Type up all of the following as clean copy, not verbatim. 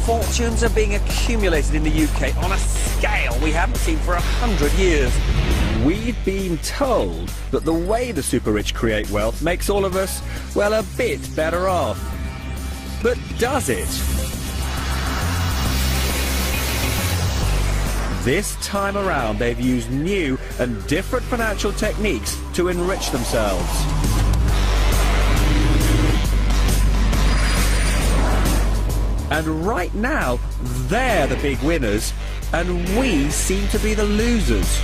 Fortunes are being accumulated in the UK on a scale we haven't seen for 100 years. We've been told that the way the super rich create wealth makes all of us, well, a bit better off. But does it? This time around, they've used new and different financial techniques to enrich themselves. And right now, they're the big winners, and we seem to be the losers.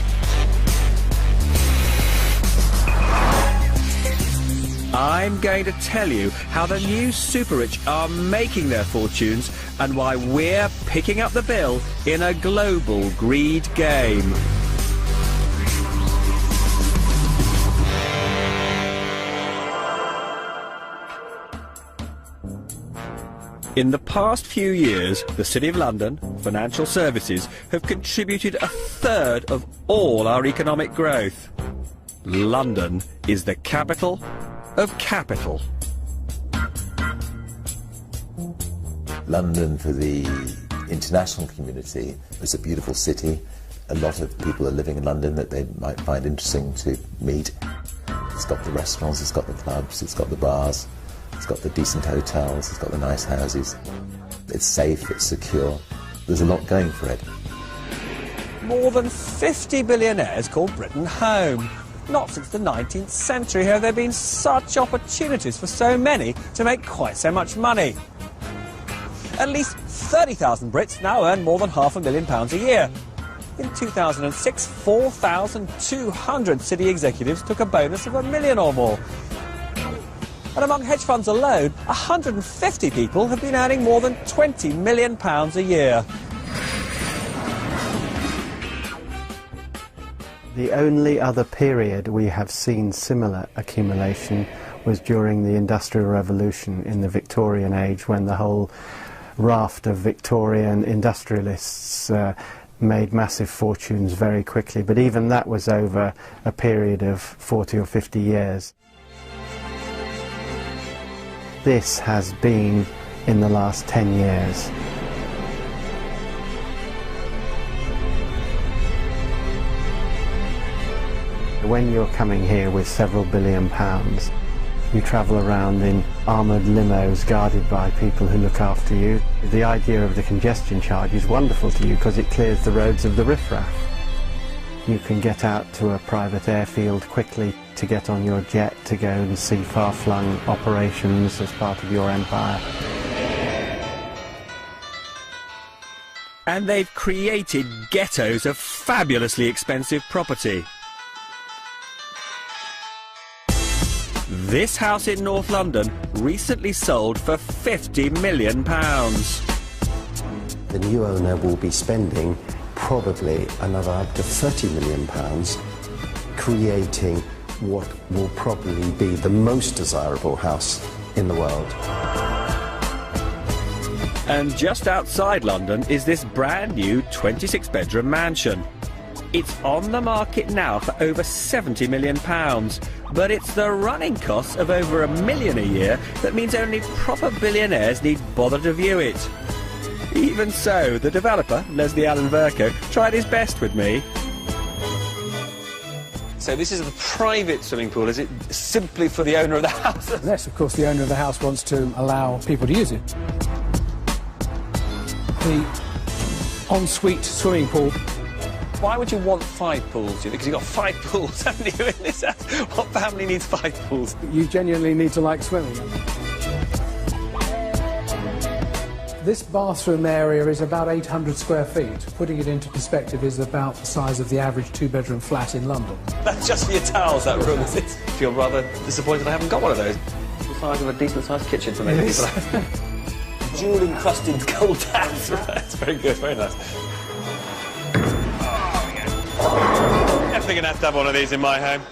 I'm going to tell you how the new super rich are making their fortunes and why we're picking up the bill in a global greed game. In the past few years, the City of London, financial services, have contributed a third of all our economic growth. London is the capital of capital. London, for the international community, is a beautiful city. A lot of people are living in London that they might find interesting to meet. It's got the restaurants, it's got the clubs, it's got the bars, it's got the decent hotels, it's got the nice houses. It's safe, it's secure. There's a lot going for it. More than 50 billionaires call Britain home. Not since the 19th century have there been such opportunities for so many to make quite so much money. At least 30,000 Brits now earn more than £500,000 a year. In 2006, 4,200 city executives took a bonus of £1 million or more. And among hedge funds alone, 150 people have been earning more than £20 million a year. The only other period we have seen similar accumulation was during the Industrial Revolution in the Victorian age, when the whole raft of Victorian industrialists made massive fortunes very quickly. But even that was over a period of 40 or 50 years. This has been in the last 10 years. When you're coming here with several £billion, you travel around in armoured limos guarded by people who look after you. The idea of the congestion charge is wonderful to you because it clears the roads of the riffraff. You can get out to a private airfield quickly to get on your jet to go and see far-flung operations as part of your empire. And they've created ghettos of fabulously expensive property. This house in North London recently sold for £50 million. The new owner will be spending probably another up to £30 million creating what will probably be the most desirable house in the world. And just outside London is this brand new 26-bedroom mansion. It's on the market now for over £70 million, but it's the running costs of over £1 million a year that means only proper billionaires need bother to view it. Even so, the developer, Leslie Allen Verco, tried his best with me. So this is a private swimming pool, is it simply for the owner of the house? Yes, of course, the owner of the house wants to allow people to use it. The ensuite swimming pool. Why would you want 5 pools, do you think? Because you've got 5 pools, haven't you, in this house? What family needs 5 pools? You genuinely need to like swimming. This bathroom area is about 800 square feet. Putting it into perspective is about the size of the average 2-bedroom flat in London. That's just for your towels, that room, is it? I feel rather disappointed I haven't got one of those. It's the size of a decent-sized kitchen for many people. Jewel-encrusted gold taps. That's very good, very nice. Definitely going to have one of these in my home.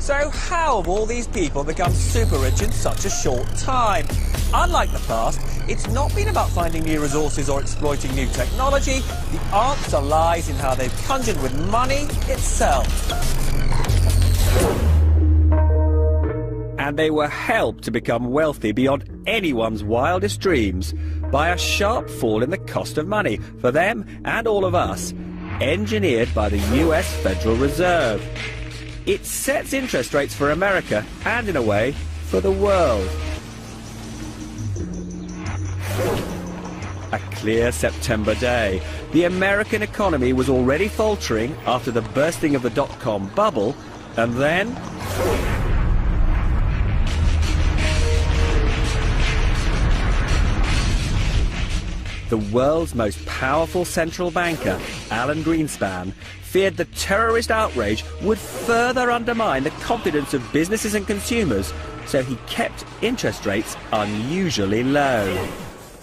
So how have all these people become super rich in such a short time? Unlike the past, it's not been about finding new resources or exploiting new technology. The answer lies in how they've conjured with money itself. and they were helped to become wealthy beyond anyone's wildest dreams by a sharp fall in the cost of money for them and all of us, engineered by the US Federal Reserve. It sets interest rates for America and, in a way, for the world. A clear September day. The American economy was already faltering after the bursting of the dot-com bubble, and then the world's most powerful central banker, Alan Greenspan, feared the terrorist outrage would further undermine the confidence of businesses and consumers, so he kept interest rates unusually low.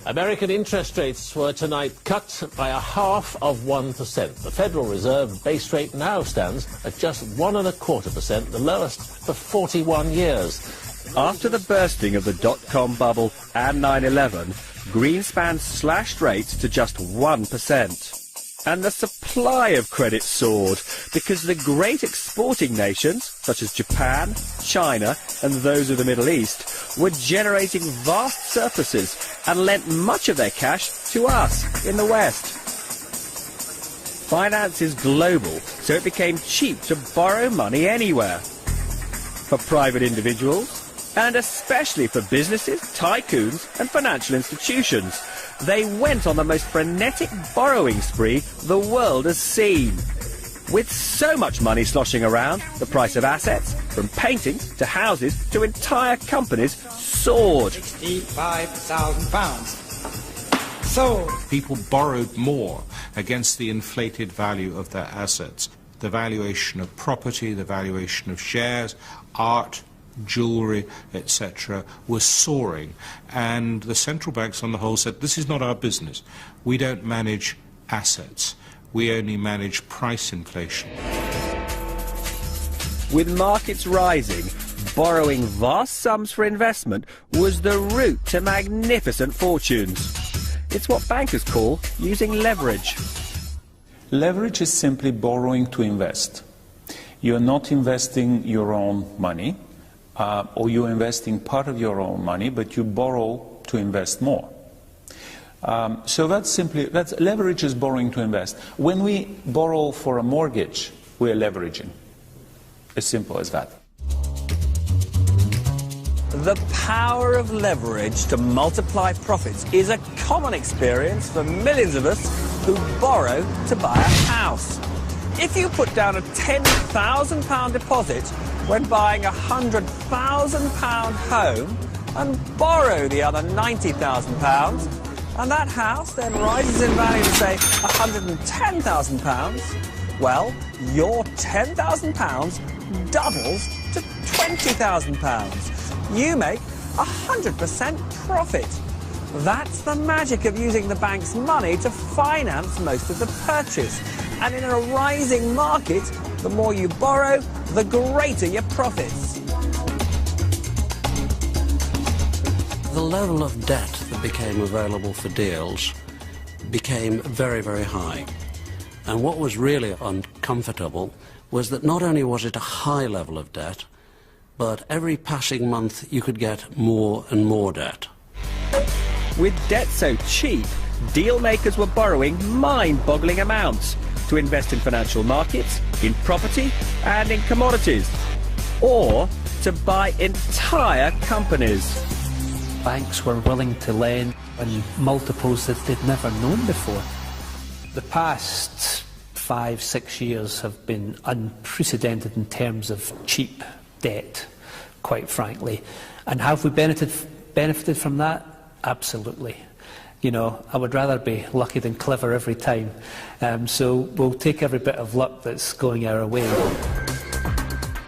American interest rates were tonight cut by 0.5%. The Federal Reserve base rate now stands at just 1.25%, the lowest for 41 years. After the bursting of the dot-com bubble and 9/11, Greenspan slashed rates to just 1%. And the supply of credit soared because the great exporting nations, such as Japan, China, and those of the Middle East, were generating vast surpluses and lent much of their cash to us in the West. Finance is global, so it became cheap to borrow money anywhere. For private individuals, and especially for businesses, tycoons, and financial institutions, they went on the most frenetic borrowing spree the world has seen. With so much money sloshing around, the price of assets, from paintings to houses to entire companies, soared. £65,000. So people borrowed more against the inflated value of their assets. The valuation of property, the valuation of shares, art, jewellery, etc., was soaring, and the central banks on the whole said, this is not our business. We don't manage assets. We only manage price inflation. With markets rising, borrowing vast sums for investment was the route to magnificent fortunes. It's what bankers call using leverage. Leverage is simply borrowing to invest. You're not investing your own money, or you're investing part of your own money, but you borrow to invest more. So that's leverage is borrowing to invest. When we borrow for a mortgage, we're leveraging. As simple as that. The power of leverage to multiply profits is a common experience for millions of us who borrow to buy a house. If you put down a £10,000 deposit when buying a £100,000 home and borrow the other £90,000, and that house then rises in value to, say, £110,000, well, your £10,000 doubles to £20,000. You make 100% profit. That's the magic of using the bank's money to finance most of the purchase. And in a rising market, the more you borrow, the greater your profits. The level of debt that became available for deals became very, very high. And what was really uncomfortable was that not only was it a high level of debt, but every passing month you could get more and more debt. With debt so cheap, deal makers were borrowing mind-boggling amounts to invest in financial markets, in property and in commodities, or to buy entire companies. Banks were willing to lend in multiples that they'd never known before. The past 5-6 years have been unprecedented in terms of cheap debt, quite frankly. And have we benefited from that? Absolutely. You know, I would rather be lucky than clever every time. So we'll take every bit of luck that's going our way.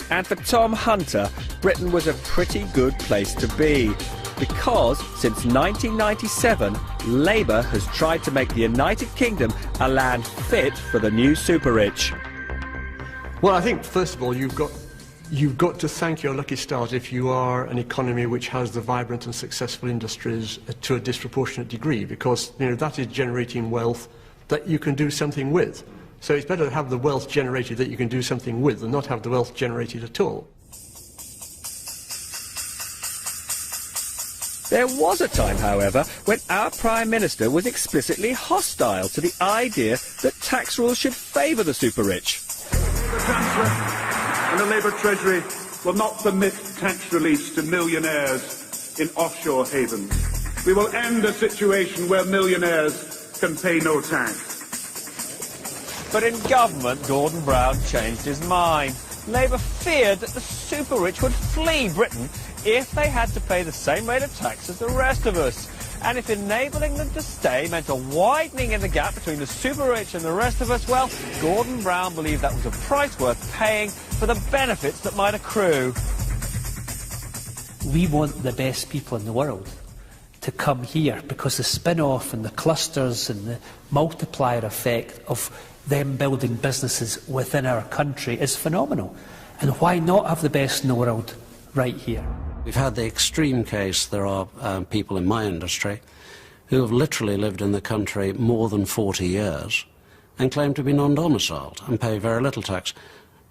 And for Tom Hunter, Britain was a pretty good place to be, because since 1997, Labour has tried to make the United Kingdom a land fit for the new super-rich. Well, I think, first of all, you've got to thank your lucky stars if you are an economy which has the vibrant and successful industries to a disproportionate degree, because that is generating wealth that you can do something with. So it's better to have the wealth generated that you can do something with than not have the wealth generated at all. There was a time, however, when our Prime Minister was explicitly hostile to the idea that tax rules should favour the super-rich. The Chancellor and the Labour Treasury will not permit tax relief to millionaires in offshore havens. We will end a situation where millionaires can pay no tax. But in government, Gordon Brown changed his mind. Labour feared that the super-rich would flee Britain if they had to pay the same rate of tax as the rest of us. And if enabling them to stay meant a widening in the gap between the super-rich and the rest of us, well, Gordon Brown believed that was a price worth paying for the benefits that might accrue. We want the best people in the world to come here because the spin-off and the clusters and the multiplier effect of them building businesses within our country is phenomenal. And why not have the best in the world right here? We've had the extreme case. There are people in my industry who have literally lived in the country more than 40 years and claim to be non-domiciled and pay very little tax.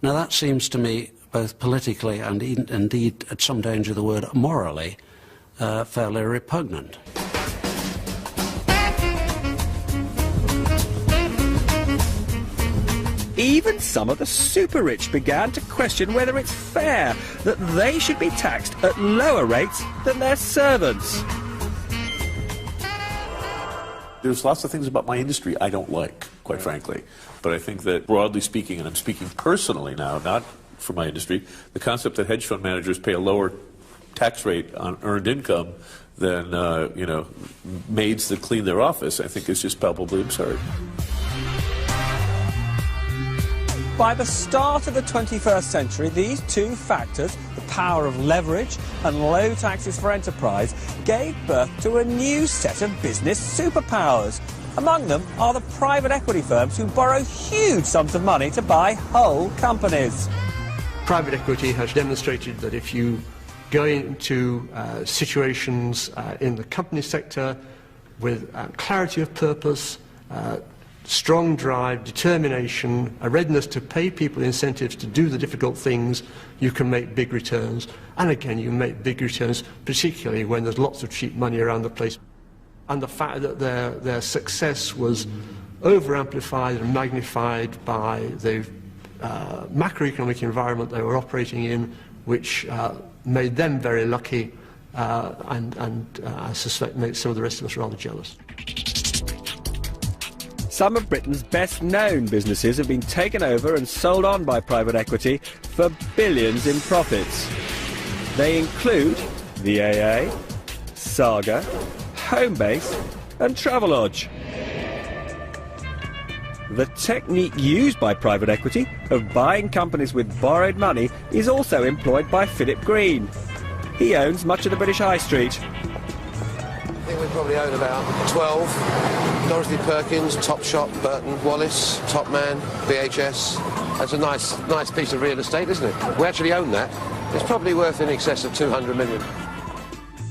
Now that seems to me, both politically and indeed, at some danger of the word, morally, fairly repugnant. Even some of the super-rich began to question whether it's fair that they should be taxed at lower rates than their servants. There's lots of things about my industry I don't like, quite frankly. But I think that, broadly speaking, and I'm speaking personally now, not for my industry, the concept that hedge fund managers pay a lower tax rate on earned income than, maids that clean their office, I think is just palpably absurd. By the start of the 21st century, these two factors, the power of leverage and low taxes for enterprise, gave birth to a new set of business superpowers. Among them are the private equity firms who borrow huge sums of money to buy whole companies. Private equity has demonstrated that if you go into situations in the company sector with clarity of purpose, strong drive, determination, a readiness to pay people incentives to do the difficult things, you can make big returns. And again, you make big returns, particularly when there's lots of cheap money around the place. And the fact that their success was over-amplified and magnified by the macroeconomic environment they were operating in, which made them very lucky and I suspect made some of the rest of us rather jealous. Some of Britain's best-known businesses have been taken over and sold on by private equity for billions in profits. They include the AA, Saga, Homebase and Travelodge. The technique used by private equity of buying companies with borrowed money is also employed by Philip Green. He owns much of the British High Street. I think we probably own about 12. Dorothy Perkins, Topshop, Burton Wallace, Topman, BHS. That's a nice piece of real estate, isn't it? We actually own that. It's probably worth in excess of 200 million.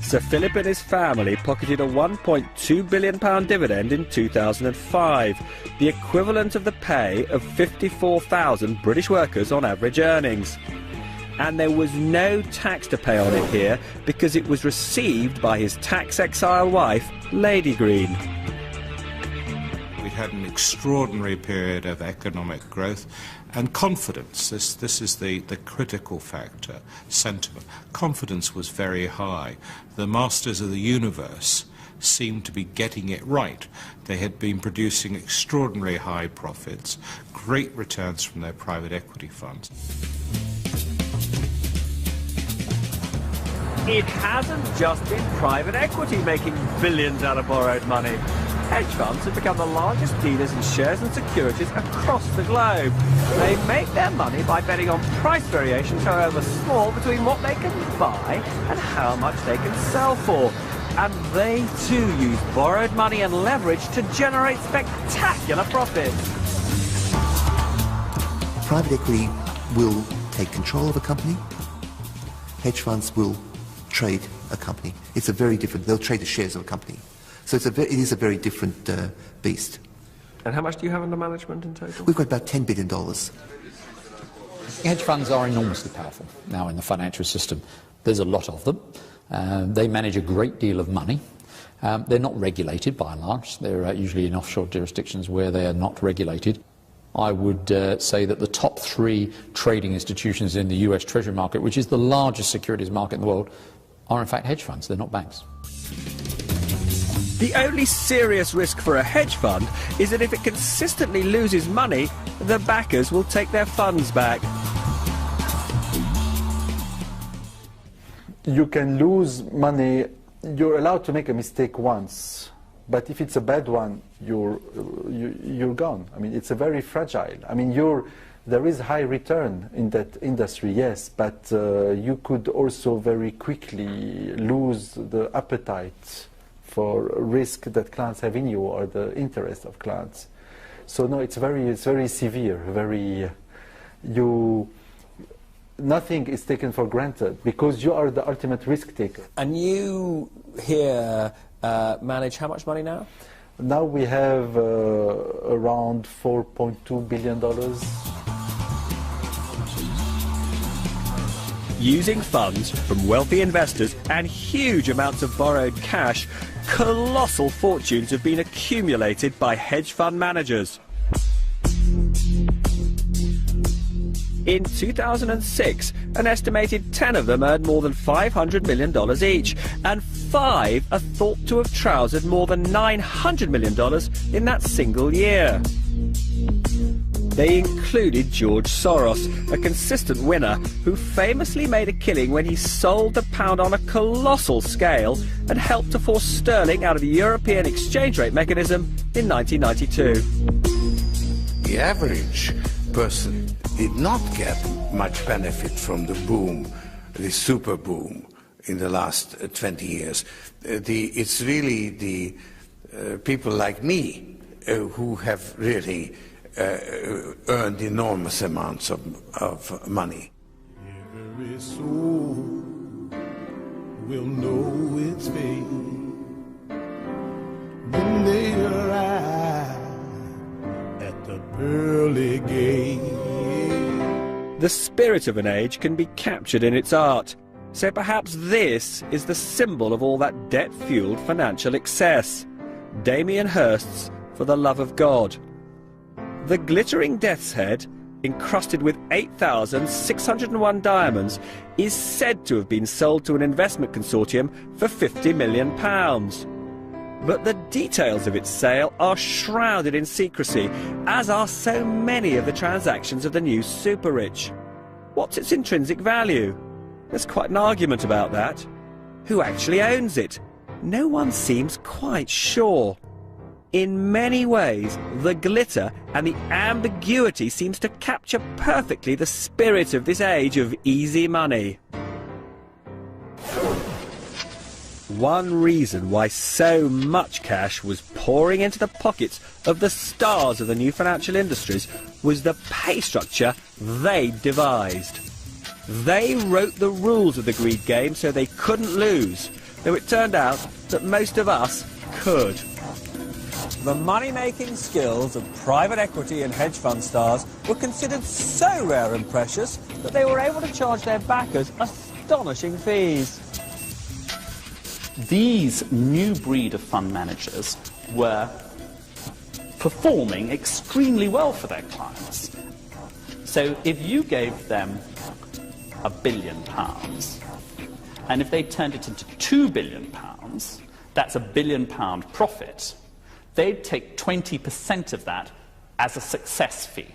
Sir Philip and his family pocketed a £1.2 billion dividend in 2005, the equivalent of the pay of 54,000 British workers on average earnings. And there was no tax to pay on it here because it was received by his tax exile wife, Lady Green. We had an extraordinary period of economic growth and confidence. This is the critical factor, sentiment. Confidence was very high. The masters of the universe seemed to be getting it right. They had been producing extraordinarily high profits, great returns from their private equity funds. It hasn't just been private equity making billions out of borrowed money. Hedge funds have become the largest dealers in shares and securities across the globe. They make their money by betting on price variations, however small, between what they can buy and how much they can sell for. And they too use borrowed money and leverage to generate spectacular profits. Private equity will take control of a company. Hedge funds will trade a company. It's a very different, they'll trade the shares of a company. So it is a very different beast. And how much do you have under management in total? We've got about $10 billion. Hedge funds are enormously powerful now in the financial system. There's a lot of them. They manage a great deal of money. They're not regulated by and large. They're usually in offshore jurisdictions where they are not regulated. I would say that the top 3 trading institutions in the US Treasury market, which is the largest securities market in the world, are in fact hedge funds. They're not banks. The only serious risk for a hedge fund is that if it consistently loses money, the backers will take their funds back. You can lose money. You're allowed to make a mistake once, but if it's a bad one, you're gone. I mean, it's a very fragile. I mean, there is high return in that industry, yes, but you could also very quickly lose the appetite for risk that clients have in you or the interest of clients. So no, it's very severe. Nothing is taken for granted because you are the ultimate risk taker. And you here manage how much money now? Now we have around $4.2 billion. Using funds from wealthy investors and huge amounts of borrowed cash, colossal fortunes have been accumulated by hedge fund managers. In 2006, an estimated 10 of them earned more than $500 million each, and 5 are thought to have trousered more than $900 million in that single year. They included George Soros, a consistent winner who famously made a killing when he sold the pound on a colossal scale and helped to force sterling out of the European exchange rate mechanism in 1992. The average person did not get much benefit from the boom, the super boom in the last 20 years. It's really the people like me who have really earned enormous amounts of money. Every soul will know its fate when they arrive at the pearly gate. The spirit of an age can be captured in its art, so perhaps this is the symbol of all that debt-fueled financial excess. Damien Hirst's For the Love of God. The glittering death's head, encrusted with 8,601 diamonds, is said to have been sold to an investment consortium for £50 million. But the details of its sale are shrouded in secrecy, as are so many of the transactions of the new super-rich. What's its intrinsic value? There's quite an argument about that. Who actually owns it? No one seems quite sure. In many ways, the glitter and the ambiguity seems to capture perfectly the spirit of this age of easy money. One reason why so much cash was pouring into the pockets of the stars of the new financial industries was the pay structure they devised. They wrote the rules of the greed game so they couldn't lose, though it turned out that most of us could. The money-making skills of private equity and hedge fund stars were considered so rare and precious that they were able to charge their backers astonishing fees. These new breed of fund managers were performing extremely well for their clients. So if you gave them £1 billion, and if they turned it into £2 billion, that's £1 billion profit, they'd take 20% of that as a success fee.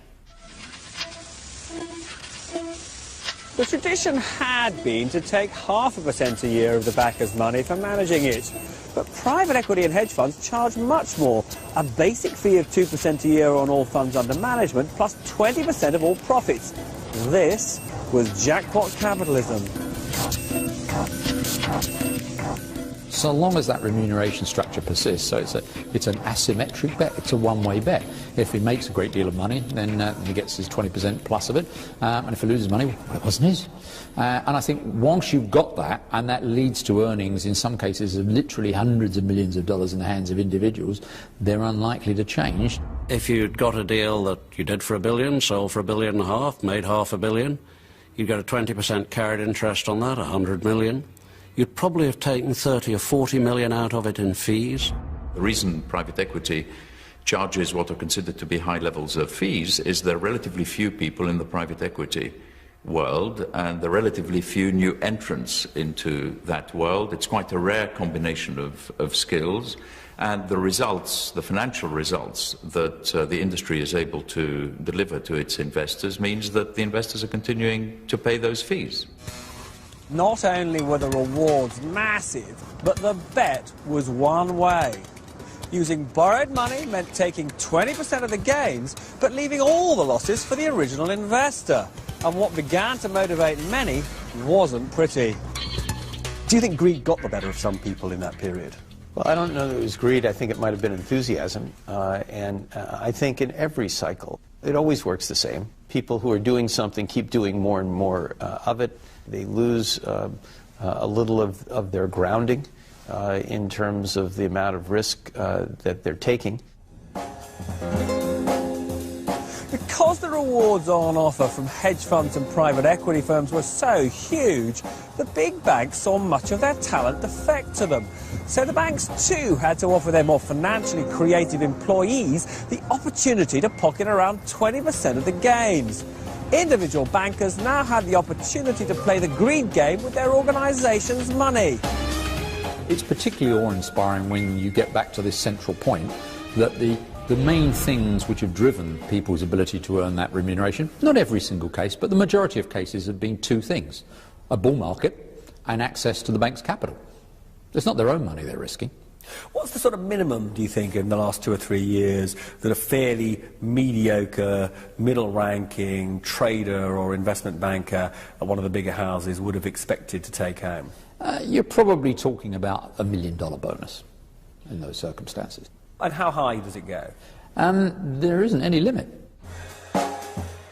The tradition had been to take 0.5% a year of the backer's money for managing it. But private equity and hedge funds charge much more. A basic fee of 2% a year on all funds under management, plus 20% of all profits. This was jackpot capitalism. So long as that remuneration structure persists, so it's an asymmetric bet, it's a one-way bet. If he makes a great deal of money, then he gets his 20% plus of it, and if he loses money, well, it wasn't his. And I think once you've got that, and that leads to earnings, in some cases, of literally hundreds of millions of dollars in the hands of individuals, they're unlikely to change. If you'd got a deal that you did for $1 billion, sold for $1.5 billion, made $500 million, you'd get a 20% carried interest on that, $100 million. you'd probably have taken 30 or 40 million out of it in fees. The reason private equity charges what are considered to be high levels of fees is there are relatively few people in the private equity world and there are relatively few new entrants into that world. It's quite a rare combination of skills, and the results, the financial results that the industry is able to deliver to its investors means that the investors are continuing to pay those fees. Not only were the rewards massive, but the bet was one way. Using borrowed money meant taking 20% of the gains, but leaving all the losses for the original investor. And what began to motivate many wasn't pretty. Do you think greed got the better of some people in that period? Well, I don't know that it was greed. I think it might have been enthusiasm. I think in every cycle, it always works the same. People who are doing something keep doing more and more of it. They lose a little of their grounding in terms of the amount of risk that they're taking. Because the rewards on offer from hedge funds and private equity firms were so huge, the big banks saw much of their talent defect to them. So the banks too had to offer their more financially creative employees the opportunity to pocket around 20% of the gains. Individual bankers now had the opportunity to play the greed game with their organisation's money. It's particularly awe-inspiring when you get back to this central point that the main things which have driven people's ability to earn that remuneration, not every single case, but the majority of cases have been two things: a bull market and access to the bank's capital. It's not their own money they're risking. What's the sort of minimum, do you think, in the last 2 or 3 years that a fairly mediocre, middle-ranking trader or investment banker at one of the bigger houses would have expected to take home? You're probably talking about $1 million bonus in those circumstances. And how high does it go? There isn't any limit.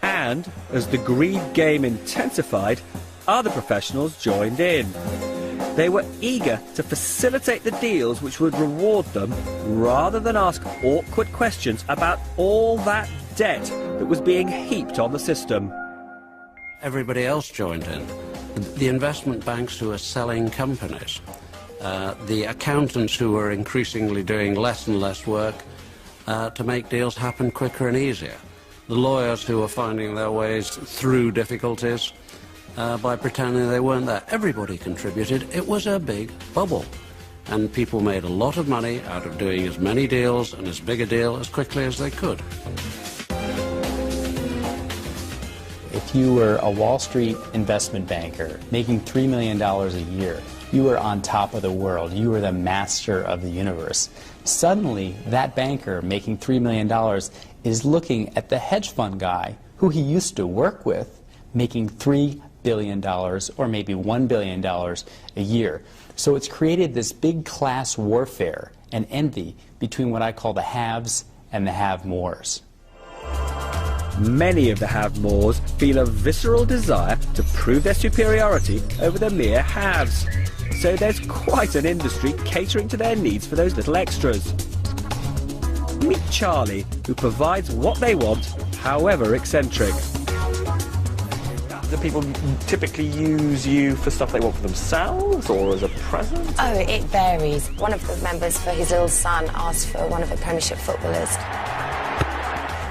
And as the greed game intensified, other professionals joined in. They were eager to facilitate the deals which would reward them, rather than ask awkward questions about all that debt that was being heaped on the system. Everybody else joined in. The investment banks who are selling companies, the accountants who are increasingly doing less and less work to make deals happen quicker and easier, the lawyers who are finding their ways through difficulties by pretending they weren't there. Everybody contributed. It was a big bubble. And people made a lot of money out of doing as many deals and as big a deal as quickly as they could. If you were a Wall Street investment banker making $3 million a year, you were on top of the world. You were the master of the universe. Suddenly, that banker making $3 million is looking at the hedge fund guy who he used to work with making $3 billion or maybe $1 billion a year. So it's created this big class warfare and envy between what I call the haves and the have-mores. Many of the have-mores feel a visceral desire to prove their superiority over the mere haves. So there's quite an industry catering to their needs for those little extras. Meet Charlie, who provides what they want, however eccentric. Do people typically use you for stuff they want for themselves or as a present? Oh, it varies. One of the members, for his little son, asked for one of the Premiership footballers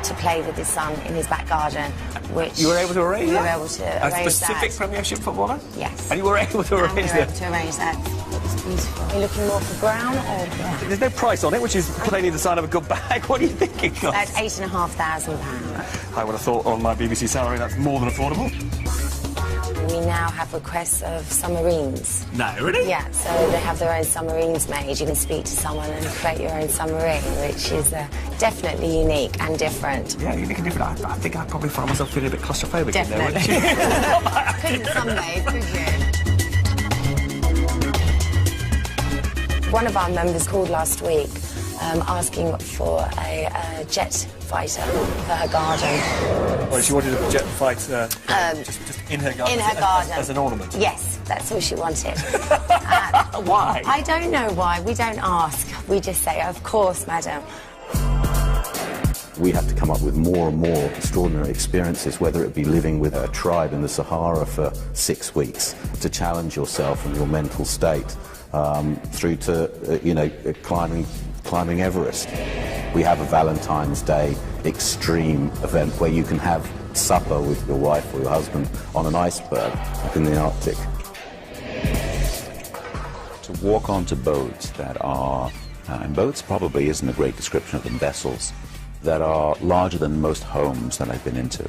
to play with his son in his back garden, which... You were able to arrange that? We were able to arrange that. A specific Premiership footballer? Yes. And you were able to arrange that? We were able to arrange that. It was beautiful. Are you looking more for brown or black? There's no price on it, which is plainly the sign of a good bag. What are you thinking of? That's £8,500. I would have thought on my BBC salary that's more than affordable. We now have requests of submarines. No, really? Yeah, so they have their own submarines made. You can speak to someone and create your own submarine, which is definitely unique and different. Yeah, unique and different. I think I'd probably find myself feeling a bit claustrophobic Definitely. in there. Couldn't sunbathe, could you? One of our members called last week asking for a jet fighter for her garden. Well, she wanted a jet fighter just in her garden. In her garden. As an ornament. Yes, that's all she wanted. Why? I don't know why. We don't ask. We just say, of course, madam. We have to come up with more and more extraordinary experiences, whether it be living with a tribe in the Sahara for 6 weeks, to challenge yourself and your mental state, through to, climbing Everest. We have a Valentine's Day extreme event where you can have supper with your wife or your husband on an iceberg up in the Arctic. To walk onto boats that are, and boats probably isn't a great description of them, vessels, that are larger than most homes that I've been into,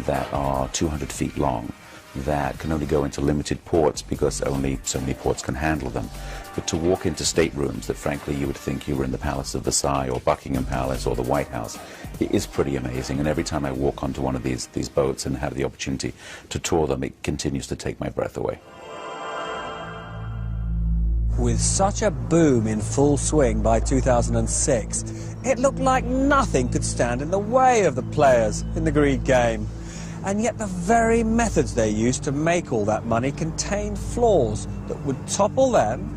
that are 200 feet long, that can only go into limited ports because only so many ports can handle them. But to walk into staterooms that frankly you would think you were in the Palace of Versailles or Buckingham Palace or the White House, it is pretty amazing. And every time I walk onto one of these boats and have the opportunity to tour them, it continues to take my breath away. With such a boom in full swing by 2006, it looked like nothing could stand in the way of the players in the greed game. And yet the very methods they used to make all that money contained flaws that would topple them,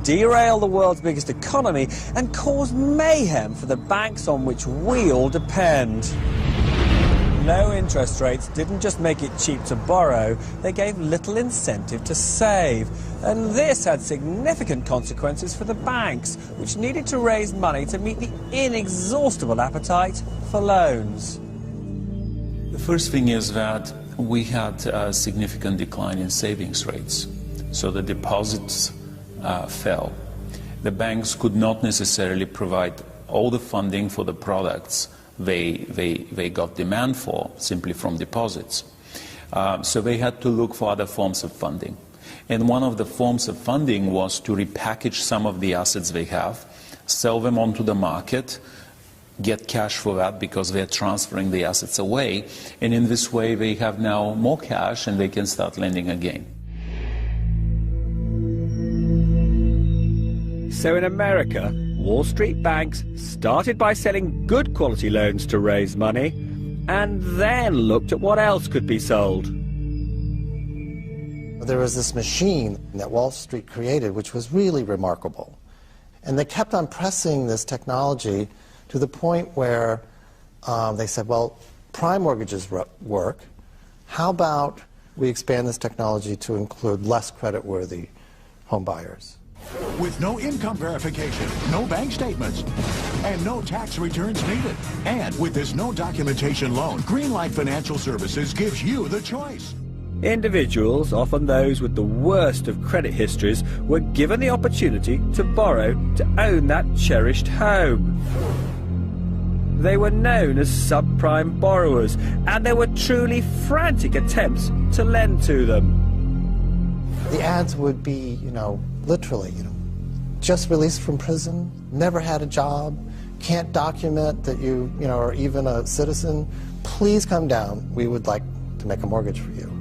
derail the world's biggest economy, and cause mayhem for the banks on which we all depend. Low interest rates didn't just make it cheap to borrow, they gave little incentive to save. And this had significant consequences for the banks, which needed to raise money to meet the inexhaustible appetite for loans. The first thing is that we had a significant decline in savings rates. So the deposits fell. The banks could not necessarily provide all the funding for the products they got demand for simply from deposits. So they had to look for other forms of funding. And one of the forms of funding was to repackage some of the assets they have, sell them onto the market, get cash for that because they're transferring the assets away, and in this way they have now more cash and they can start lending again. So in America, Wall Street banks started by selling good quality loans to raise money and then looked at what else could be sold. There was this machine that Wall Street created which was really remarkable. And they kept on pressing this technology to the point where they said, well, prime mortgages work. How about we expand this technology to include less creditworthy home buyers? With no income verification, no bank statements, and no tax returns needed. And with this no documentation loan, Greenlight Financial Services gives you the choice. Individuals, often those with the worst of credit histories, were given the opportunity to borrow to own that cherished home. They were known as subprime borrowers, and there were truly frantic attempts to lend to them. The ads would be, literally, just released from prison, never had a job, can't document that you are even a citizen. Please come down. We would like to make a mortgage for you.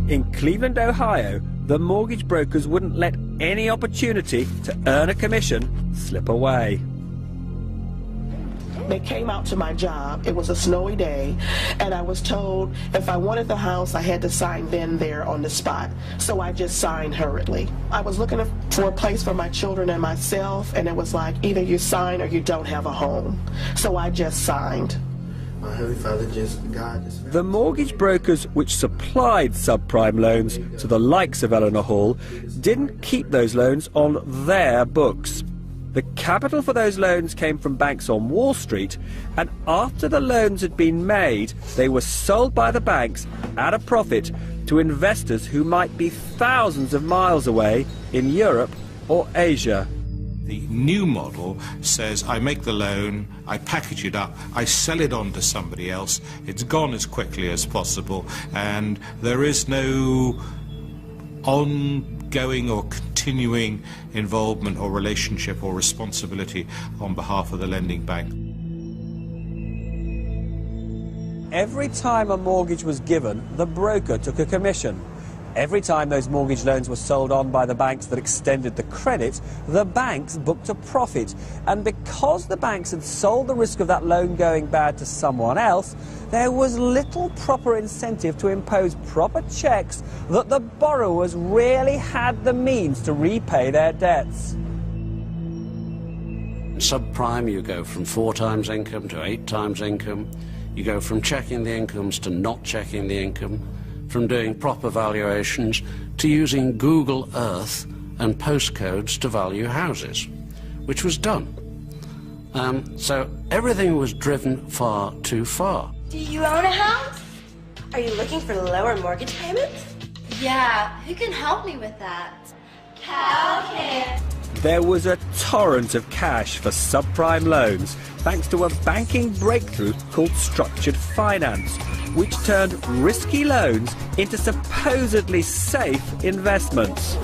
In Cleveland, Ohio, the mortgage brokers wouldn't let any opportunity to earn a commission slip away. They came out to my job. It was a snowy day, and I was told if I wanted the house, I had to sign then there on the spot. So I just signed hurriedly. I was looking for a place for my children and myself, and it was like either you sign or you don't have a home. So I just signed. My Heavenly Father, The mortgage brokers which supplied subprime loans to the likes of Eleanor Hall didn't keep those loans on their books. The capital for those loans came from banks on Wall Street, and after the loans had been made, they were sold by the banks at a profit to investors who might be thousands of miles away in Europe or Asia. The new model says I make the loan, I package it up, I sell it on to somebody else, it's gone as quickly as possible, and there is no ongoing or continuing involvement or relationship or responsibility on behalf of the lending bank. Every time a mortgage was given, the broker took a commission. Every time those mortgage loans were sold on by the banks that extended the credit, the banks booked a profit. And because the banks had sold the risk of that loan going bad to someone else, there was little proper incentive to impose proper checks that the borrowers really had the means to repay their debts. subprime, you go from 4 times income to 8 times income. You go from checking the incomes to not checking the income, from doing proper valuations to using Google Earth and postcodes to value houses, which was done. So everything was driven far too far. Do you own a house? Are you looking for lower mortgage payments? Yeah, who can help me with that? Cal can. There was a torrent of cash for subprime loans thanks to a banking breakthrough called structured finance, which turned risky loans into supposedly safe investments.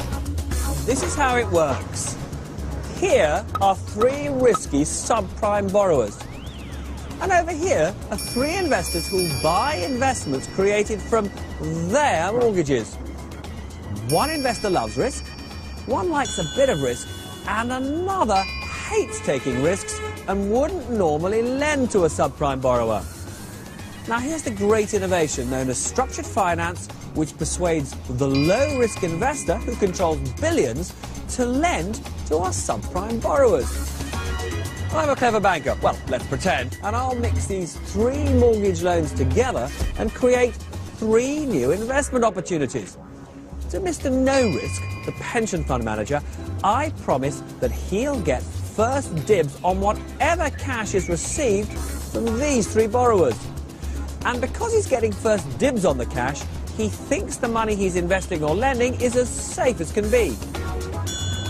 This is how it works. Here are 3 risky subprime borrowers. And over here are 3 investors who buy investments created from their mortgages. One investor loves risk, one likes a bit of risk, and another hates taking risks and wouldn't normally lend to a subprime borrower. Now here's the great innovation known as structured finance, which persuades the low-risk investor who controls billions to lend to our subprime borrowers. I'm a clever banker, well, let's pretend, and I'll mix these 3 mortgage loans together and create 3 new investment opportunities. To Mr. No Risk, the pension fund manager, I promise that he'll get first dibs on whatever cash is received from these 3 borrowers. And because he's getting first dibs on the cash, he thinks the money he's investing or lending is as safe as can be.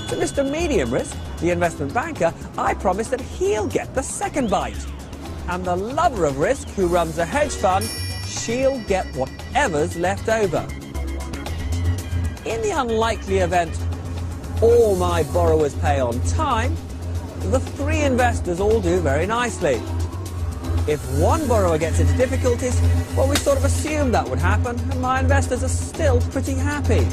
To Mr. Medium Risk, the investment banker, I promise that he'll get the second bite. And the lover of risk, who runs a hedge fund, she'll get whatever's left over. In the unlikely event all my borrowers pay on time, the 3 investors all do very nicely. If one borrower gets into difficulties, well, we sort of assumed that would happen, and my investors are still pretty happy.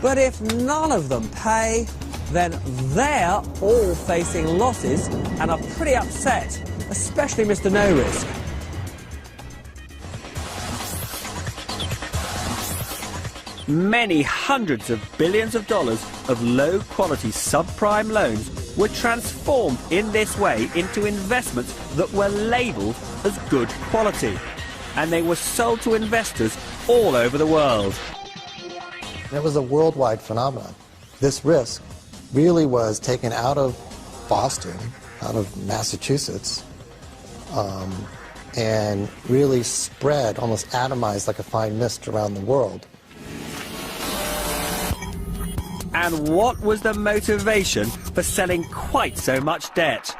But if none of them pay, then they're all facing losses and are pretty upset, especially Mr. No Risk. Many hundreds of billions of dollars of low-quality subprime loans were transformed in this way into investments that were labelled as good quality, and they were sold to investors all over the world. It was a worldwide phenomenon. This risk really was taken out of Boston, out of Massachusetts, and really spread, almost atomized like a fine mist around the world. And what was the motivation for selling quite so much debt?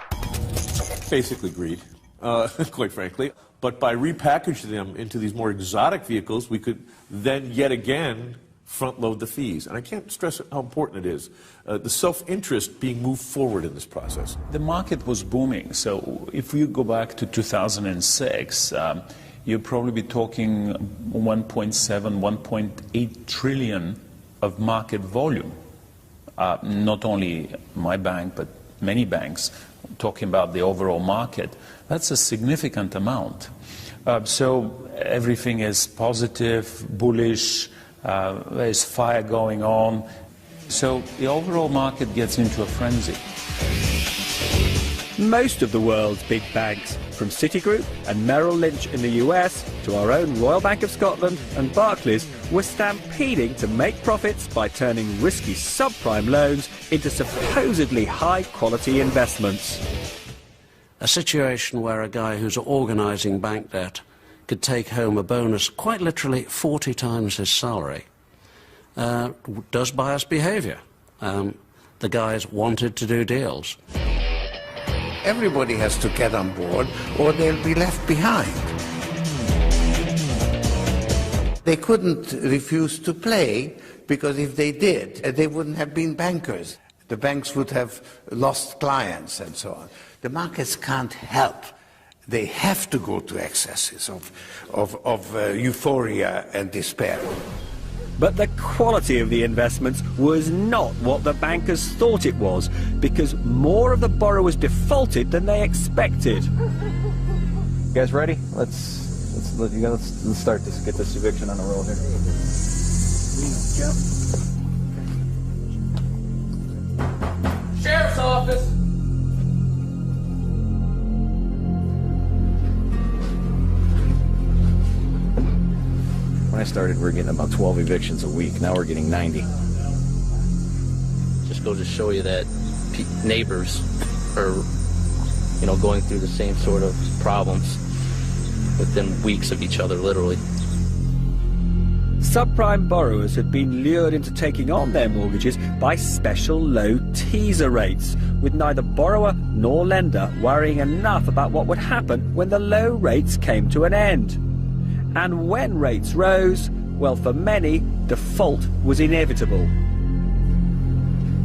Basically greed, quite frankly. But by repackaging them into these more exotic vehicles, we could then yet again front-load the fees. And I can't stress how important it is. The self-interest being moved forward in this process. The market was booming. So if you go back to 2006, you'd probably be talking 1.7, 1.8 trillion of market volume. Not only my bank, but many banks, talking about the overall market. That's a significant amount. So everything is positive, bullish, there's fire going on. So the overall market gets into a frenzy. Most of the world's big banks, from Citigroup and Merrill Lynch in the US to our own Royal Bank of Scotland and Barclays, were stampeding to make profits by turning risky subprime loans into supposedly high-quality investments. A situation where a guy who's organising bank debt could take home a bonus quite literally 40 times his salary does bias behaviour. The guys wanted to do deals. Everybody has to get on board or they'll be left behind. They couldn't refuse to play because if they did, they wouldn't have been bankers. The banks would have lost clients and so on. The markets can't help. They have to go to excesses of euphoria and despair. But the quality of the investments was not what the bankers thought it was, because more of the borrowers defaulted than they expected. You guys ready? Let's start this. Get this eviction on the roll here. Sheriff's office. I started, we were getting about 12 evictions a week. Now we're getting 90. Just goes to show you that neighbors are, you know, going through the same sort of problems within weeks of each other, literally. Subprime borrowers had been lured into taking on their mortgages by special low teaser rates, with neither borrower nor lender worrying enough about what would happen when the low rates came to an end. And when rates rose, well, for many, default was inevitable.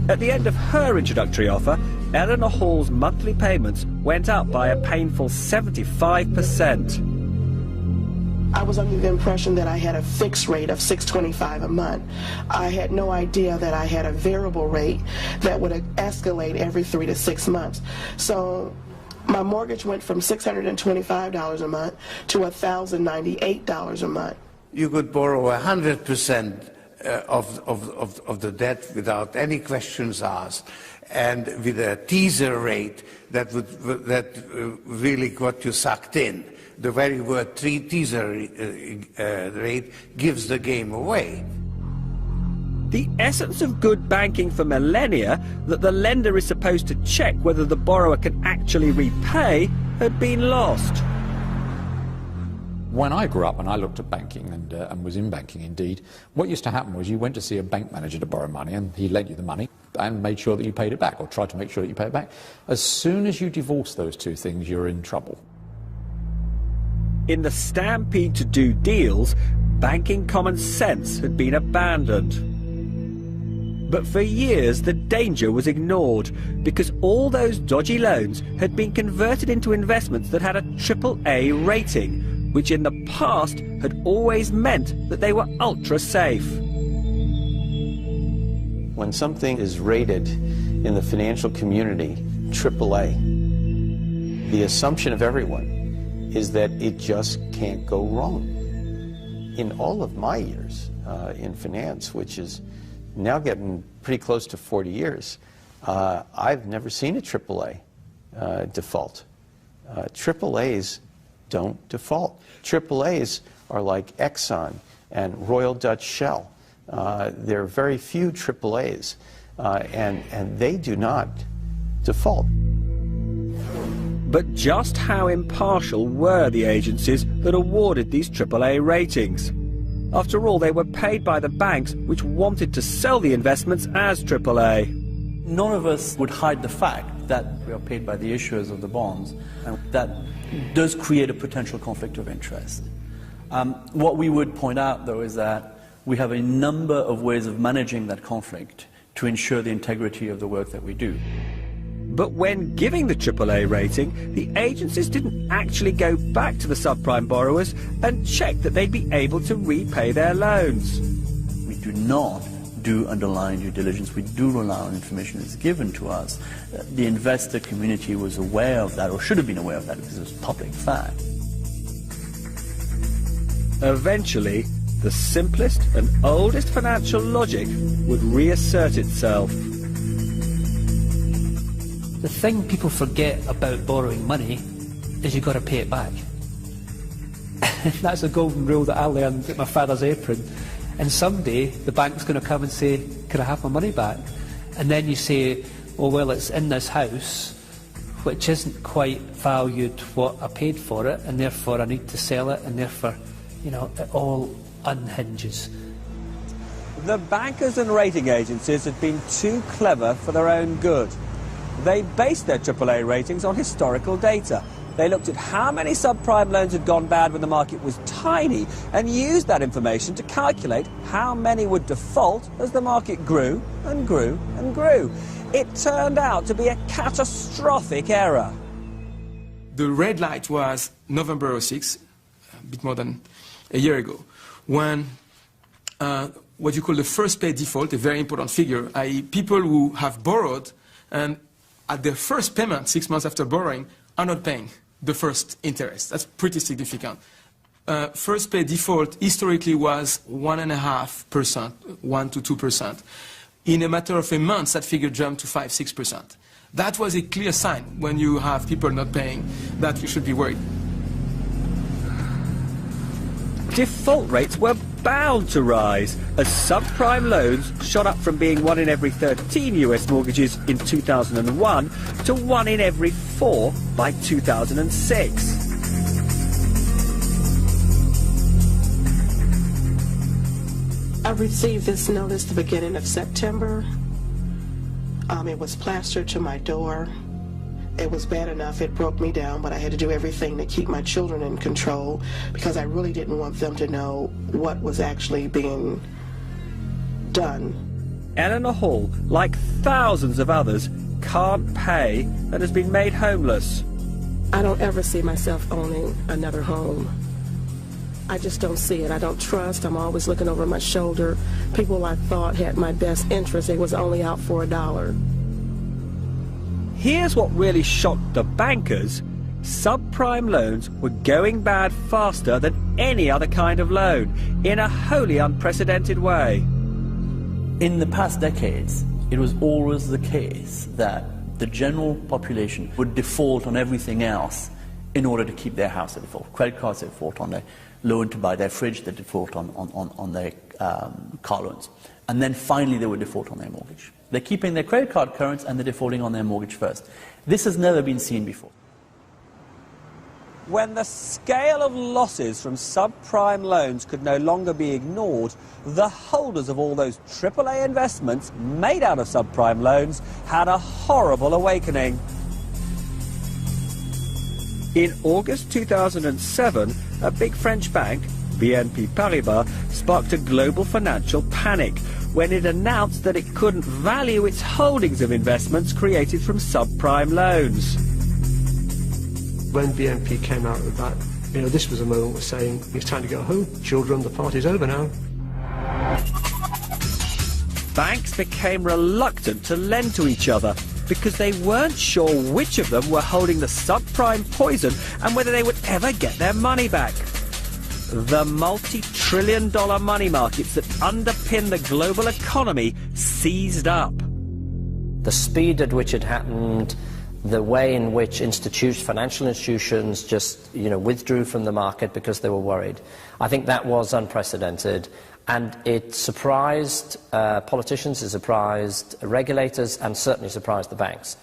At the end of her introductory offer, Eleanor Hall's monthly payments went up by a painful 75%. I was under the impression that I had a fixed rate of $625 a month. I had no idea that I had a variable rate that would escalate every 3 to 6 months. So my mortgage went from $625 a month to $1,098 a month. You could borrow 100% of the debt without any questions asked, and with a teaser rate that really got you sucked in. The very word teaser rate gives the game away. The essence of good banking for millennia, that the lender is supposed to check whether the borrower can actually repay, had been lost. When I grew up and I looked at banking and was in banking indeed, what used to happen was you went to see a bank manager to borrow money and he lent you the money and made sure that you paid it back, or tried to make sure that you paid it back. As soon as you divorce those two things, you're in trouble. In the stampede to do deals, banking common sense had been abandoned. But for years the danger was ignored, because all those dodgy loans had been converted into investments that had a AAA rating, which in the past had always meant that they were ultra safe. When something is rated in the financial community AAA, the assumption of everyone is that it just can't go wrong. In all of my years in finance, which is now getting pretty close to 40 years, I've never seen a AAA default. AAAs don't default. AAAs are like Exxon and Royal Dutch Shell. There are very few AAAs, and they do not default. But just how impartial were the agencies that awarded these AAA ratings? After all, they were paid by the banks which wanted to sell the investments as AAA. None of us would hide the fact that we are paid by the issuers of the bonds, and that does create a potential conflict of interest. What we would point out, though, is that we have a number of ways of managing that conflict to ensure the integrity of the work that we do. But when giving the AAA rating, the agencies didn't actually go back to the subprime borrowers and check that they'd be able to repay their loans. We do not do underlying due diligence. We do rely on information that's given to us. The investor community was aware of that, or should have been aware of that, because it was public fact. Eventually, the simplest and oldest financial logic would reassert itself. The thing people forget about borrowing money is you've got to pay it back. That's a golden rule that I learned at my father's apron. And someday the bank's going to come and say, can I have my money back? And then you say, oh, well, it's in this house, which isn't quite valued what I paid for it, and therefore I need to sell it, and therefore, you know, it all unhinges. The bankers and rating agencies had been too clever for their own good. They based their AAA ratings on historical data. They looked at how many subprime loans had gone bad when the market was tiny and used that information to calculate how many would default as the market grew and grew and grew. It turned out to be a catastrophic error. The red light was November 06, a bit more than a year ago, when what you call the first pay default, a very important figure, i.e. people who have borrowed and at their first payment, 6 months after borrowing, are not paying the first interest. That's pretty significant. First pay default historically was 1.5%, 1 to 2%. In a matter of a month, that figure jumped to 5–6%. That was a clear sign when you have people not paying that you should be worried. Default rates were bound to rise as subprime loans shot up from being 1 in every 13 US mortgages in 2001 to 1 in every 4 by 2006. I received this notice the beginning of September. It was plastered to my door. It was bad enough, it broke me down, but I had to do everything to keep my children in control because I really didn't want them to know what was actually being done. Eleanor Hall, like thousands of others, can't pay and has been made homeless. I don't ever see myself owning another home. I just don't see it. I don't trust. I'm always looking over my shoulder. People I thought had my best interest, they was only out for $1. Here's what really shocked the bankers. Subprime loans were going bad faster than any other kind of loan, in a wholly unprecedented way. In the past decades, it was always the case that the general population would default on everything else in order to keep their house at default. Credit cards at default on their loan to buy their fridge, they default on their car loans. And then finally they would default on their mortgage. They're keeping their credit card current and they're defaulting on their mortgage first. This has never been seen before. When the scale of losses from subprime loans could no longer be ignored, the holders of all those AAA investments made out of subprime loans had a horrible awakening. In August 2007, a big French bank, BNP Paribas, sparked a global financial panic when it announced that it couldn't value its holdings of investments created from subprime loans. When BNP came out with that, this was a moment of saying, it's time to go home. Children, the party's over now. Banks became reluctant to lend to each other because they weren't sure which of them were holding the subprime poison and whether they would ever get their money back. The multi-trillion-dollar money markets that underpin the global economy seized up. The speed at which it happened, the way in which financial institutions just, withdrew from the market because they were worried, I think that was unprecedented. And it surprised politicians, it surprised regulators, and certainly surprised the banks.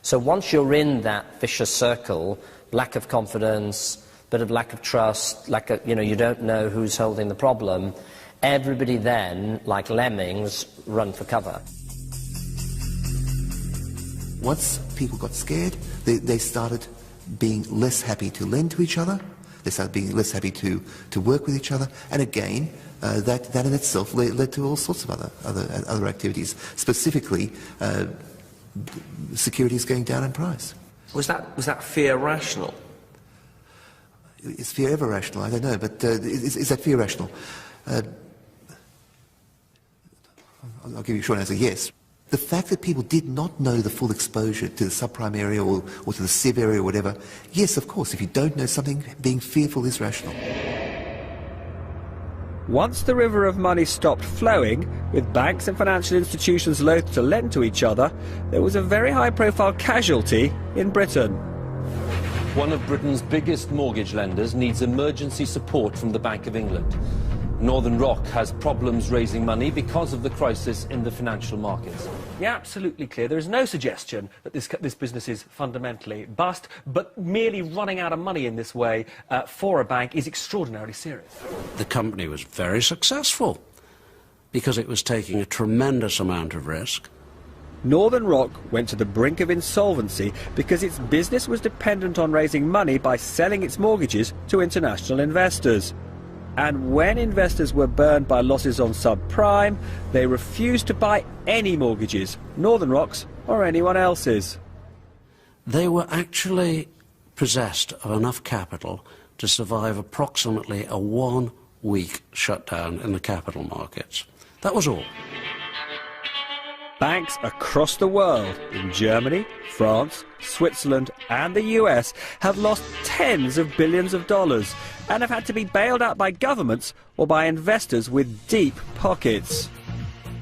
So once you're in that vicious circle, lack of confidence, bit of lack of trust, you don't know who's holding the problem, everybody then, like lemmings, run for cover. Once people got scared, they started being less happy to lend to each other, they started being less happy to work with each other, and again, that in itself led to all sorts of other activities, specifically securities going down in price. Was that fear rational? Is fear ever rational? I don't know, but is that fear rational? I'll give you a short answer, yes. The fact that people did not know the full exposure to the subprime area or to the SIV area or whatever, yes, of course, if you don't know something, being fearful is rational. Once the river of money stopped flowing, with banks and financial institutions loath to lend to each other, there was a very high-profile casualty in Britain. One of Britain's biggest mortgage lenders needs emergency support from the Bank of England. Northern Rock has problems raising money because of the crisis in the financial markets. Yeah, absolutely clear. There is no suggestion that this business is fundamentally bust, but merely running out of money in this way for a bank is extraordinarily serious. The company was very successful because it was taking a tremendous amount of risk. Northern Rock went to the brink of insolvency because its business was dependent on raising money by selling its mortgages to international investors. And when investors were burned by losses on subprime, they refused to buy any mortgages, Northern Rock's or anyone else's. They were actually possessed of enough capital to survive approximately a 1-week shutdown in the capital markets. That was all. Banks across the world, in Germany, France, Switzerland and the US, have lost tens of billions of dollars and have had to be bailed out by governments or by investors with deep pockets.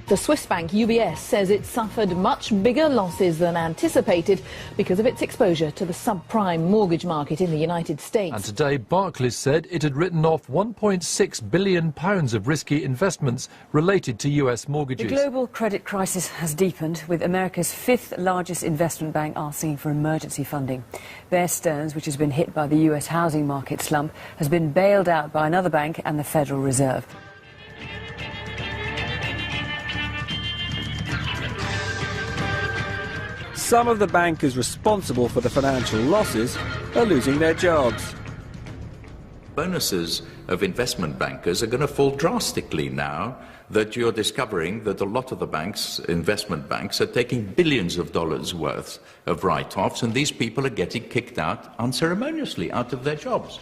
The Swiss bank UBS says it suffered much bigger losses than anticipated because of its exposure to the subprime mortgage market in the United States. And today, Barclays said it had written off £1.6 billion of risky investments related to US mortgages. The global credit crisis has deepened, with America's fifth largest investment bank asking for emergency funding. Bear Stearns, which has been hit by the US housing market slump, has been bailed out by another bank and the Federal Reserve. Some of the bankers responsible for the financial losses are losing their jobs. Bonuses of investment bankers are going to fall drastically now that you're discovering that a lot of the banks, investment banks, are taking billions of dollars worth of write-offs, and these people are getting kicked out unceremoniously out of their jobs.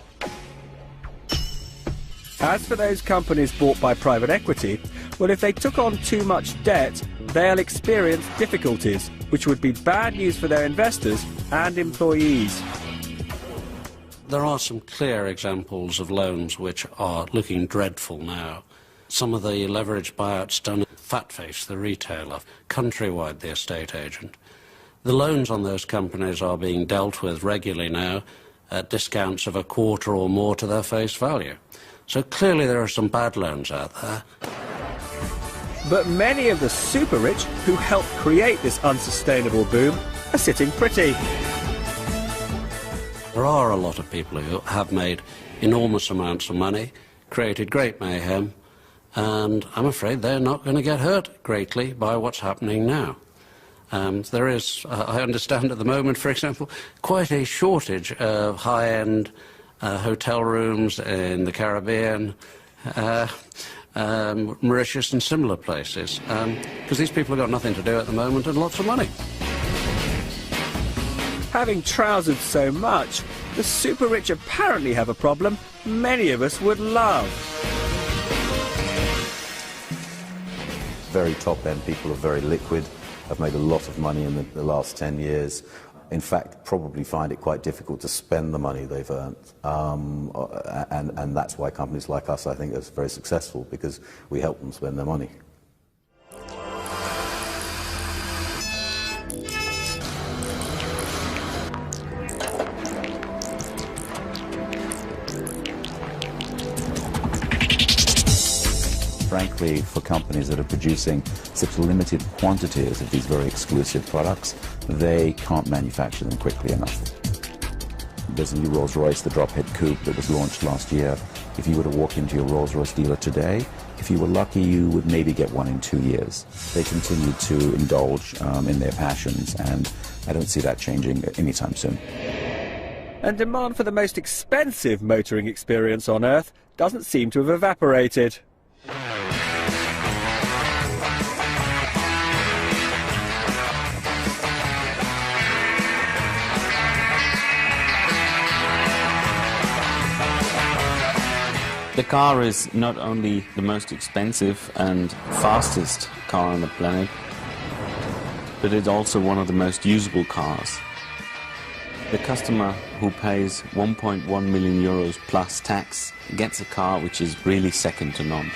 As for those companies bought by private equity, well, if they took on too much debt, they'll experience difficulties, which would be bad news for their investors and employees. There are some clear examples of loans which are looking dreadful now. Some of the leveraged buyouts done at Fatface, the retailer, Countrywide, the estate agent. The loans on those companies are being dealt with regularly now at discounts of a quarter or more to their face value. So clearly there are some bad loans out there. But many of the super rich who helped create this unsustainable boom are sitting pretty. There are a lot of people who have made enormous amounts of money, created great mayhem, and I'm afraid they're not going to get hurt greatly by what's happening now. There is, I understand at the moment, for example, quite a shortage of high-end hotel rooms in the Caribbean, Richest and similar places, because these people have got nothing to do at the moment and lots of money. Having trousered so much, the super rich apparently have a problem many of us would love. Very top-end people are very liquid, have made a lot of money in the last 10 years. In fact, probably find it quite difficult to spend the money they've earned. And that's why companies like us, I think, are very successful, because we help them spend their money. Frankly, for companies that are producing such limited quantities of these very exclusive products, they can't manufacture them quickly enough. There's a new Rolls-Royce, the drop-head coupe, that was launched last year. If you were to walk into your Rolls-Royce dealer today, if you were lucky, you would maybe get one in 2 years. They continue to indulge in their passions, and I don't see that changing anytime soon. And demand for the most expensive motoring experience on Earth doesn't seem to have evaporated. The car is not only the most expensive and fastest car on the planet, but it's also one of the most usable cars. The customer who pays 1.1 million euros plus tax gets a car which is really second to none.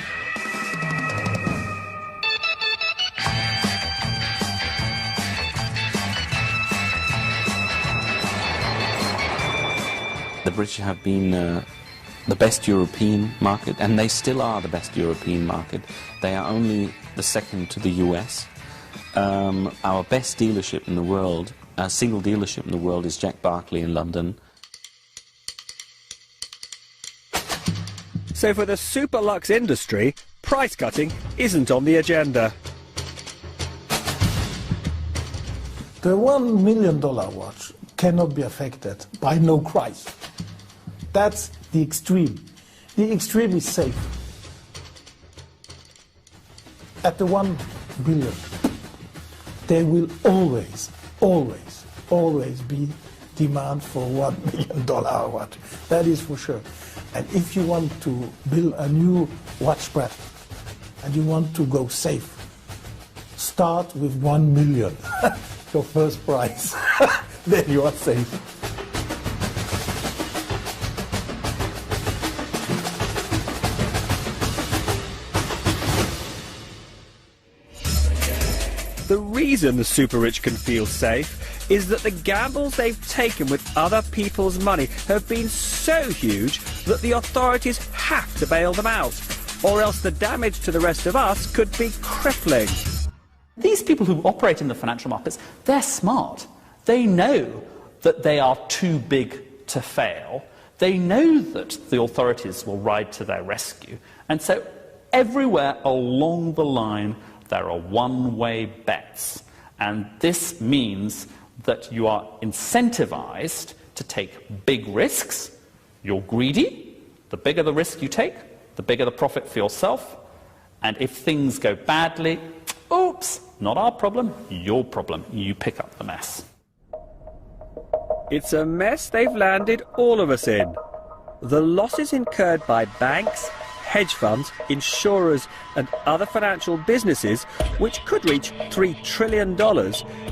The British have been the best European market, and they still are the best European market. They are only the second to the US. Our best dealership in the world, our single dealership in the world, is Jack Barclay in London. So for the super luxe industry, price cutting isn't on the agenda. The $1 million watch cannot be affected by no price. That's the extreme. The extreme is safe. At the 1 billion, there will always be demand for $1 million watch. That is for sure. And if you want to build a new watch brand and you want to go safe, start with 1 million, your first price. Then you are safe. The reason the super-rich can feel safe is that the gambles they've taken with other people's money have been so huge that the authorities have to bail them out, or else the damage to the rest of us could be crippling. These people who operate in the financial markets, they're smart. They know that they are too big to fail. They know that the authorities will ride to their rescue. And so everywhere along the line, there are one-way bets. And this means that you are incentivized to take big risks. You're greedy. The bigger the risk you take, the bigger the profit for yourself. And if things go badly, oops, not our problem, your problem. You pick up the mess. It's a mess they've landed all of us in. The losses incurred by banks, hedge funds, insurers and other financial businesses, which could reach $3 trillion,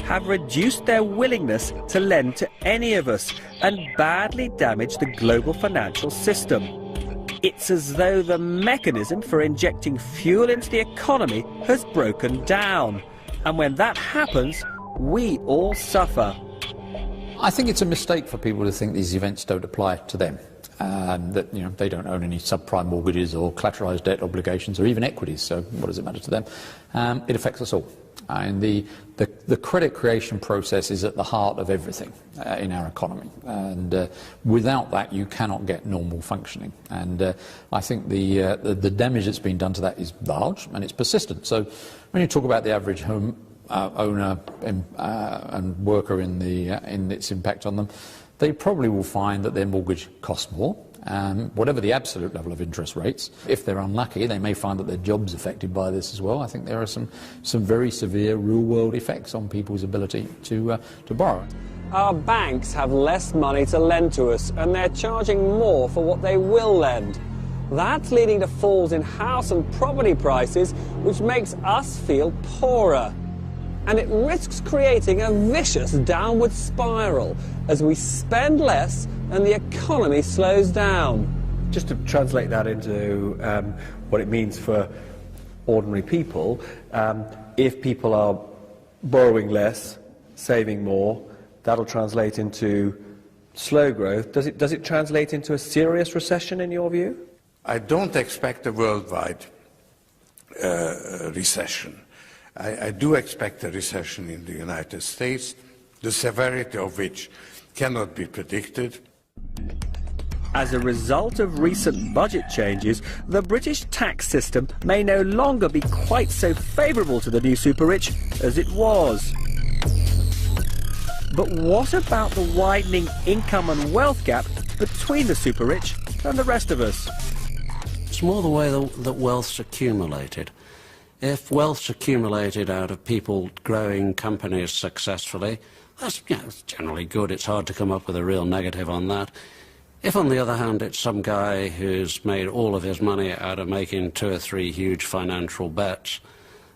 have reduced their willingness to lend to any of us and badly damaged the global financial system. It's as though the mechanism for injecting fuel into the economy has broken down. And when that happens, we all suffer. I think it's a mistake for people to think these events don't apply to them. That they don't own any subprime mortgages or collateralised debt obligations or even equities, so what does it matter to them? It affects us all. And the credit creation process is at the heart of everything in our economy, and without that you cannot get normal functioning. And I think the damage that's been done to that is large and it's persistent. So when you talk about the average home owner and worker in its impact on them, they probably will find that their mortgage costs more, whatever the absolute level of interest rates. If they're unlucky, they may find that their job's affected by this as well. I think there are some very severe real-world effects on people's ability to borrow. Our banks have less money to lend to us, and they're charging more for what they will lend. That's leading to falls in house and property prices, which makes us feel poorer. And it risks creating a vicious downward spiral as we spend less and the economy slows down. Just to translate that into what it means for ordinary people, if people are borrowing less, saving more, that'll translate into slow growth. Does it translate into a serious recession in your view? I don't expect a worldwide recession. I do expect a recession in the United States, the severity of which cannot be predicted. As a result of recent budget changes, the British tax system may no longer be quite so favourable to the new super-rich as it was. But what about the widening income and wealth gap between the super-rich and the rest of us? It's more the way that wealth's accumulated. If wealth's accumulated out of people growing companies successfully, that's it's generally good. It's hard to come up with a real negative on that. If, on the other hand, it's some guy who's made all of his money out of making 2 or 3 huge financial bets,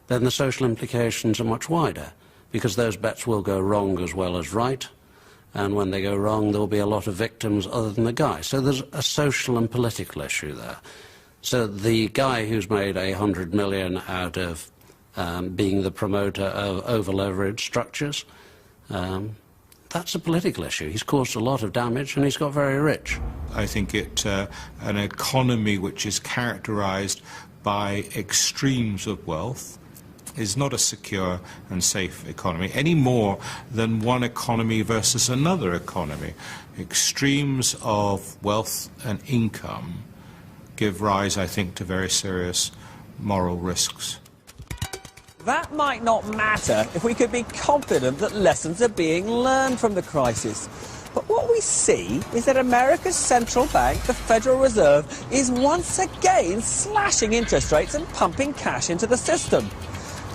then the social implications are much wider, because those bets will go wrong as well as right, and when they go wrong, there will be a lot of victims other than the guy. So there's a social and political issue there. So the guy who's made $100 million out of being the promoter of over-leveraged structures, that's a political issue. He's caused a lot of damage and he's got very rich. I think an economy which is characterized by extremes of wealth is not a secure and safe economy, any more than one economy versus another economy. Extremes of wealth and income give rise, I think, to very serious moral risks. That might not matter if we could be confident that lessons are being learned from the crisis. But what we see is that America's central bank, the Federal Reserve, is once again slashing interest rates and pumping cash into the system.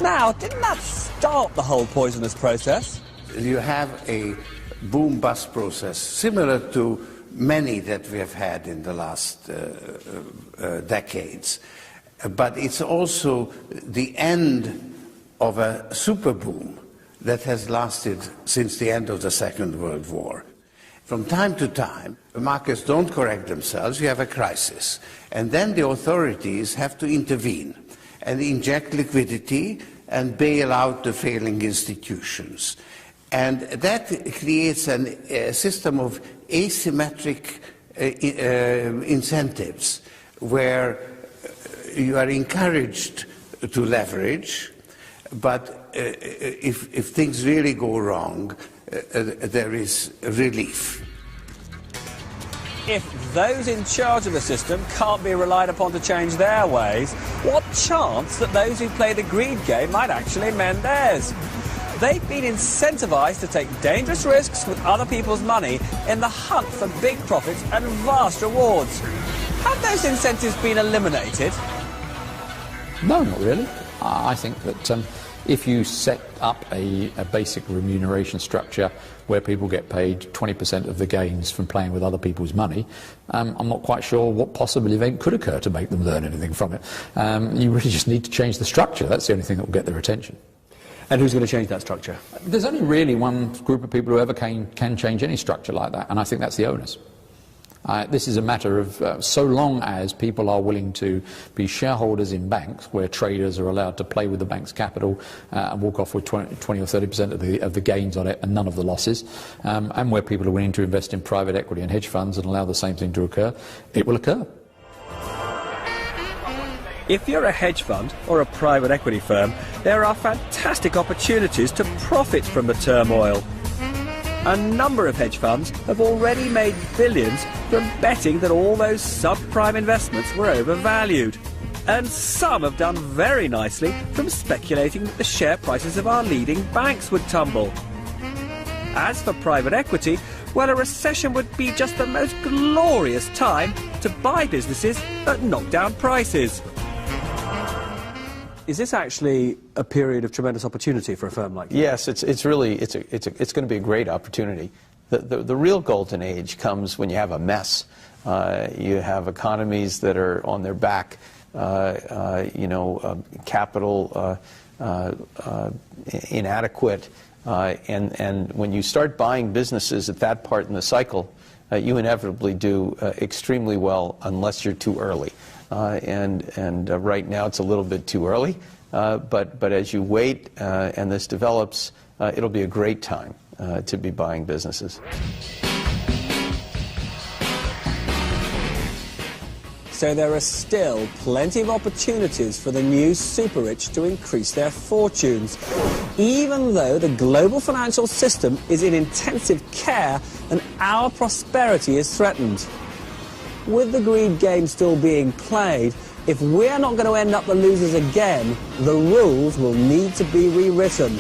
Now, didn't that start the whole poisonous process? You have a boom-bust process similar to many that we have had in the last decades. But it's also the end of a super boom that has lasted since the end of the Second World War. From time to time, the markets don't correct themselves, you have a crisis. And then the authorities have to intervene and inject liquidity and bail out the failing institutions. And that creates a system of asymmetric incentives where you are encouraged to leverage, but if things really go wrong, there is relief. If those in charge of the system can't be relied upon to change their ways, what chance that those who play the greed game might actually mend theirs? They've been incentivised to take dangerous risks with other people's money in the hunt for big profits and vast rewards. Have those incentives been eliminated? No, not really. I think that if you set up a basic remuneration structure where people get paid 20% of the gains from playing with other people's money, I'm not quite sure what possible event could occur to make them learn anything from it. You really just need to change the structure. That's the only thing that will get their attention. And who's going to change that structure? There's only really one group of people who ever can change any structure like that, and I think that's the owners. This is a matter of so long as people are willing to be shareholders in banks where traders are allowed to play with the bank's capital and walk off with 20 or 30% of the gains on it and none of the losses, and where people are willing to invest in private equity and hedge funds and allow the same thing to occur, it will occur. If you're a hedge fund or a private equity firm, there are fantastic opportunities to profit from the turmoil. A number of hedge funds have already made billions from betting that all those subprime investments were overvalued. And some have done very nicely from speculating that the share prices of our leading banks would tumble. As for private equity, well, a recession would be just the most glorious time to buy businesses at knockdown prices. Is this actually a period of tremendous opportunity for a firm like you? Yes, it's going to be a great opportunity. The real golden age comes when you have a mess. You have economies that are on their back, capital inadequate, and when you start buying businesses at that part in the cycle, you inevitably do extremely well unless you're too early. Right now it's a little bit too early, but as you wait and this develops, it'll be a great time to be buying businesses. So there are still plenty of opportunities for the new super rich to increase their fortunes, even though the global financial system is in intensive care and our prosperity is threatened. With the greed game still being played, if we're not going to end up the losers again, the rules will need to be rewritten.